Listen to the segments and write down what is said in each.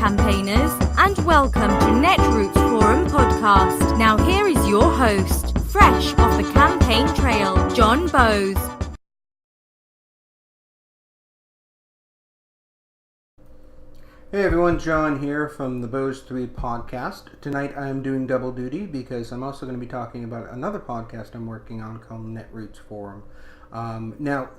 campaigners, and welcome to Netroots Forum podcast. Now here is your host, fresh off the campaign trail, John Bowes. Hey everyone, John here from the Bowes 3 podcast. Tonight I am doing double duty because I'm also going to be talking about another podcast I'm working on called Netroots Forum. Now,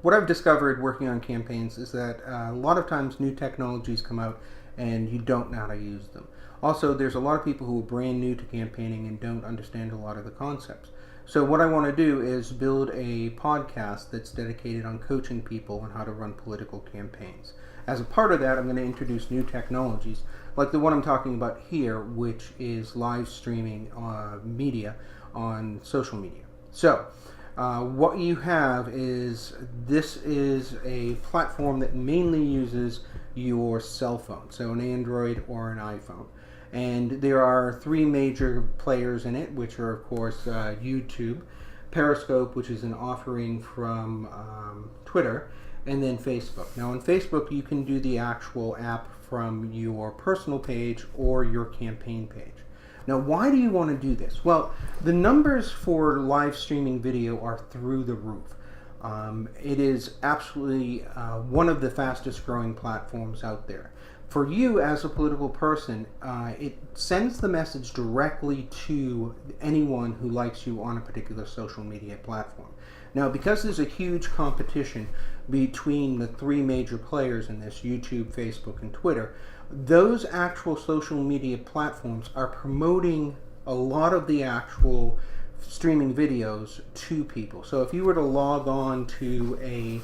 what I've discovered working on campaigns is that a lot of times new technologies come out and you don't know how to use them. Also, there's a lot of people who are brand new to campaigning and don't understand a lot of the concepts. So what I want to do is build a podcast that's dedicated on coaching people on how to run political campaigns. As a part of that, I'm going to introduce new technologies, like the one I'm talking about here, which is live streaming media on social media. So, what you have is, this is a platform that mainly uses your cell phone, so an Android or an iPhone. And there are three major players in it, which are, of course, YouTube, Periscope, which is an offering from Twitter, and then Facebook. Now on Facebook, you can do the actual app from your personal page or your campaign page. Now, why do you want to do this? Well, the numbers for live streaming video are through the roof. It is absolutely one of the fastest growing platforms out there. For you as a political person, it sends the message directly to anyone who likes you on a particular social media platform. Now, because there's a huge competition between the three major players in this, YouTube, Facebook, and Twitter, those actual social media platforms are promoting a lot of the actual streaming videos to people. So if you were to log on to a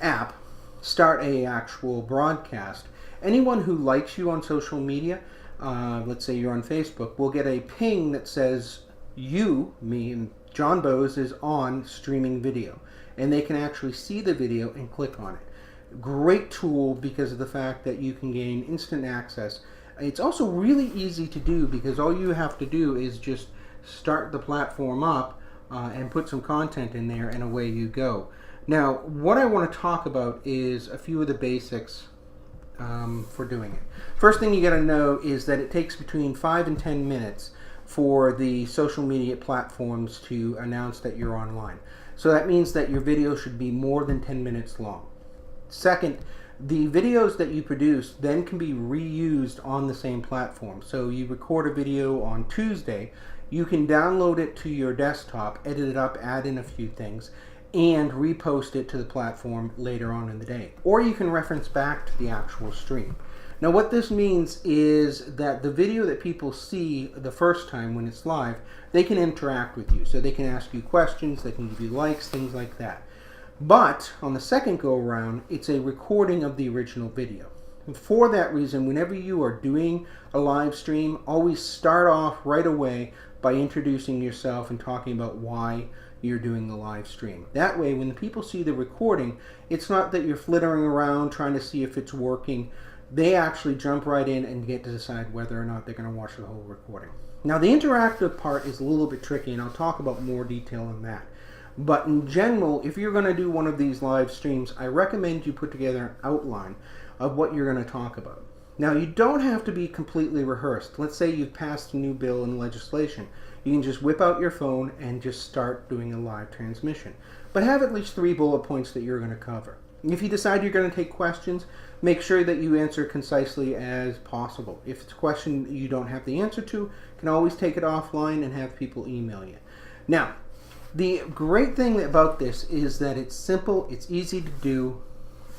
app, start a actual broadcast, anyone who likes you on social media, let's say you're on Facebook, will get a ping that says you, me, and John Bowes is on streaming video, and they can actually see the video and click on it. Great tool because of the fact that you can gain instant access. It's also really easy to do because all you have to do is just start the platform up and put some content in there, and away you go. Now, what I want to talk about is a few of the basics for doing it. First thing you got to know is that it takes between 5 and 10 minutes for the social media platforms to announce that you're online. So that means that your video should be more than 10 minutes long. Second, the videos that you produce then can be reused on the same platform. So you record a video on Tuesday, you can download it to your desktop, edit it up, add in a few things, and repost it to the platform later on in the day. Or you can reference back to the actual stream. Now what this means is that the video that people see the first time when it's live, they can interact with you. So they can ask you questions, they can give you likes, things like that. But on the second go around, it's a recording of the original video. And for that reason, whenever you are doing a live stream, always start off right away by introducing yourself and talking about why you're doing the live stream. That way, when the people see the recording, it's not that you're flittering around trying to see if it's working. They actually jump right in and get to decide whether or not they're going to watch the whole recording. Now, the interactive part is a little bit tricky, and I'll talk about more detail on that. But in general, if you're going to do one of these live streams, I recommend you put together an outline of what you're going to talk about. Now, you don't have to be completely rehearsed. Let's say you've passed a new bill in legislation. You can just whip out your phone and just start doing a live transmission. But have at least 3 bullet points that you're going to cover. If you decide you're going to take questions, make sure that you answer concisely as possible. If it's a question you don't have the answer to, you can always take it offline and have people email you. Now, the great thing about this is that it's simple, it's easy to do,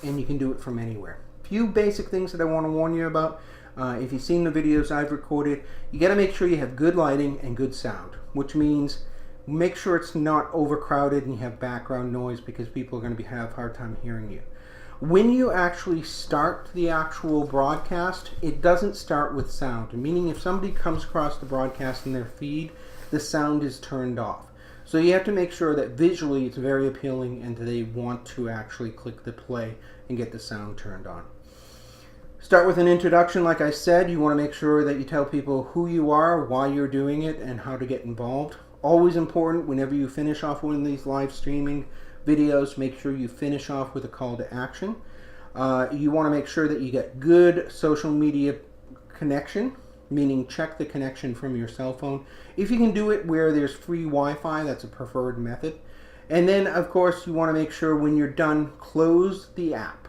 and you can do it from anywhere. Few basic things that I want to warn you about. If you've seen the videos I've recorded, you got to make sure you have good lighting and good sound, which means make sure it's not overcrowded and you have background noise because people are going to have a hard time hearing you. When you actually start the actual broadcast, it doesn't start with sound, meaning if somebody comes across the broadcast in their feed, the sound is turned off. So you have to make sure that visually it's very appealing and they want to actually click the play and get the sound turned on. Start with an introduction, like I said. You want to make sure that you tell people who you are, why you're doing it, and how to get involved. Always important, whenever you finish off one of these live streaming videos, make sure you finish off with a call to action. You want to make sure that you get good social media connection, meaning check the connection from your cell phone. If you can do it where there's free Wi-Fi, that's a preferred method. And then, of course, you want to make sure when you're done, close the app.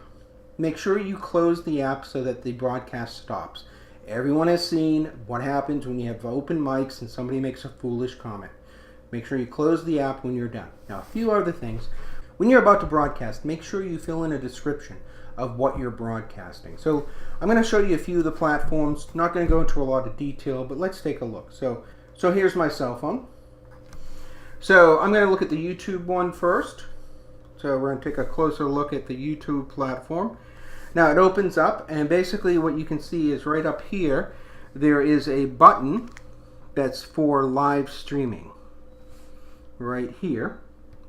Make sure you close the app so that the broadcast stops. Everyone has seen what happens when you have open mics and somebody makes a foolish comment. Make sure you close the app when you're done. Now, a few other things. When you're about to broadcast, make sure you fill in a description of what you're broadcasting. So I'm going to show you a few of the platforms. Not going to go into a lot of detail, but let's take a look. So here's my cell phone. So I'm going to look at the YouTube one first. So we're going to take a closer look at the YouTube platform. Now it opens up, and basically what you can see is right up here, there is a button that's for live streaming. Right here,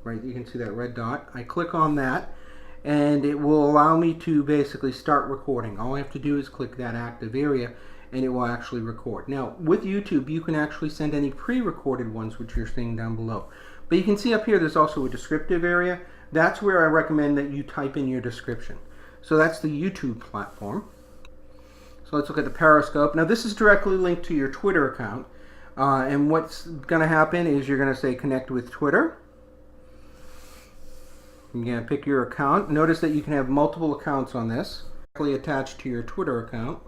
right, you can see that red dot. I click on that, and it will allow me to basically start recording. All I have to do is click that active area, and it will actually record. Now, with YouTube, you can actually send any pre-recorded ones, which you're seeing down below. But you can see up here, there's also a descriptive area. That's where I recommend that you type in your description. So that's the YouTube platform. So let's look at the Periscope. Now, this is directly linked to your Twitter account. And what's going to happen is you're going to say connect with Twitter. You're going to pick your account. Notice that you can have multiple accounts on this, directly attached to your Twitter account.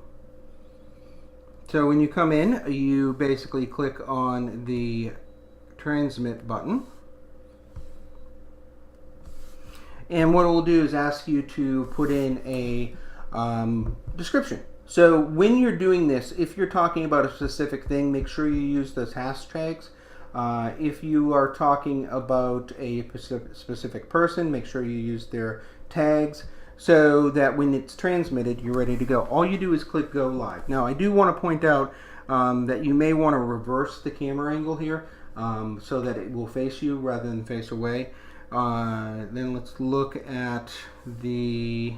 So when you come in, you basically click on the transmit button. And what it will do is ask you to put in a description. So when you're doing this, if you're talking about a specific thing, make sure you use those hashtags. If you are talking about a specific person, make sure you use their tags so that when it's transmitted, you're ready to go. All you do is click go live. Now, I do want to point out that you may want to reverse the camera angle here so that it will face you rather than face away. Then let's look at the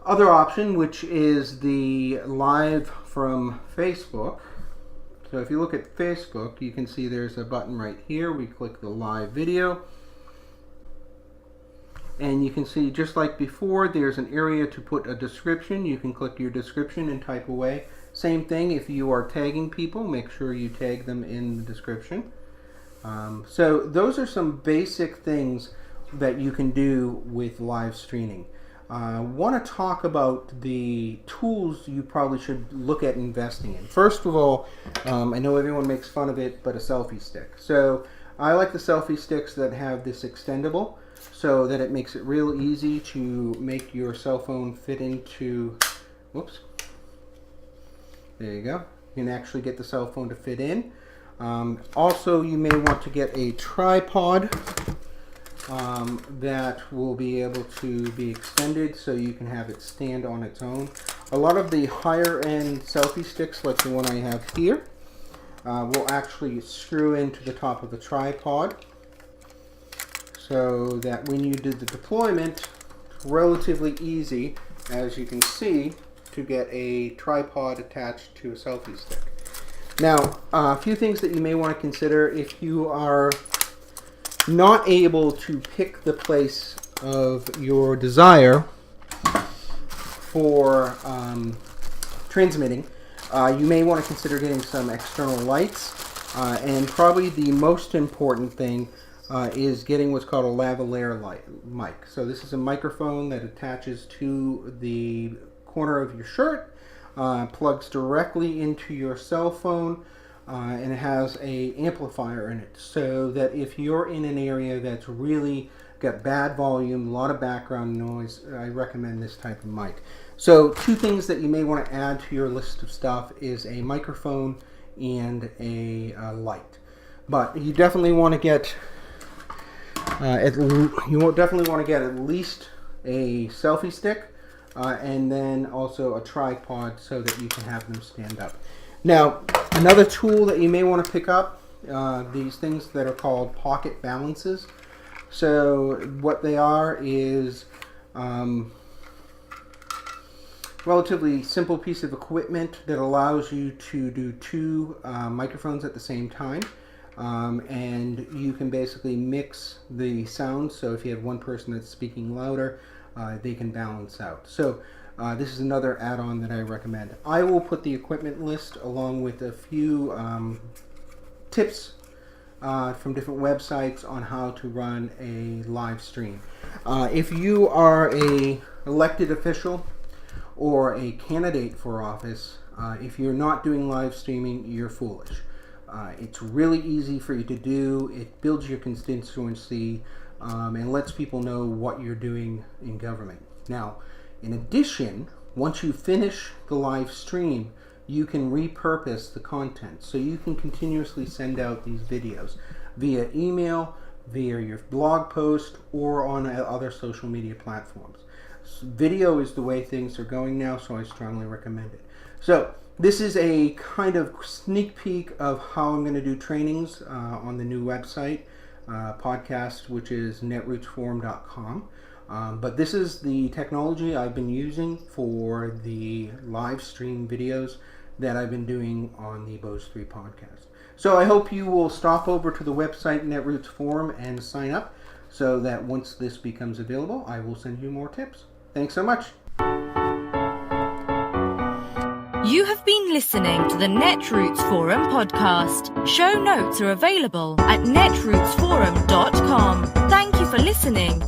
other option, which is the live from Facebook. So if you look at Facebook, you can see there's a button right here. We click the live video. And you can see, just like before, there's an area to put a description. You can click your description and type away. Same thing if you are tagging people, make sure you tag them in the description. So those are some basic things that you can do with live streaming. I want to talk about the tools you probably should look at investing in. First of all, I know everyone makes fun of it, but a selfie stick. So I like the selfie sticks that have this extendable so that it makes it real easy to make your cell phone fit into, whoops, there you go. You can actually get the cell phone to fit in. Also, you may want to get a tripod that will be able to be extended so you can have it stand on its own. A lot of the higher end selfie sticks, like the one I have here, will actually screw into the top of the tripod so that when you do the deployment, it's relatively easy, as you can see, to get a tripod attached to a selfie stick. Now, a few things that you may want to consider if you are not able to pick the place of your desire for transmitting. You may want to consider getting some external lights, and probably the most important thing is getting what's called a lavalier mic. So this is a microphone that attaches to the corner of your shirt, plugs directly into your cell phone, and it has a amplifier in it, so that if you're in an area that's really got bad volume, a lot of background noise, I recommend this type of mic. So two things that you may want to add to your list of stuff is a microphone and a light. But you definitely want to get at least a selfie stick, and then also a tripod so that you can have them stand up. Now, another tool that you may want to pick up, these things that are called pocket balances. So what they are is relatively simple piece of equipment that allows you to do two microphones at the same time. And you can basically mix the sounds, so if you have one person that's speaking louder, they can balance out. So this is another add-on that I recommend. I will put the equipment list along with a few tips from different websites on how to run a live stream. If you are a elected official or a candidate for office, if you're not doing live streaming, you're foolish. It's really easy for you to do. It builds your constituency and lets people know what you're doing in government. Now, in addition, once you finish the live stream, you can repurpose the content. So you can continuously send out these videos via email, via your blog post, or on other social media platforms. Video is the way things are going now, so I strongly recommend it. So this is a kind of sneak peek of how I'm going to do trainings on the new website, podcast, which is netrootsforum.com. But this is the technology I've been using for the live stream videos that I've been doing on the Bose 3 podcast. So I hope you will stop over to the website Netroots Forum and sign up so that once this becomes available, I will send you more tips. Thanks so much. You have been listening to the Netroots Forum podcast. Show notes are available at netrootsforum.com. Thank you for listening.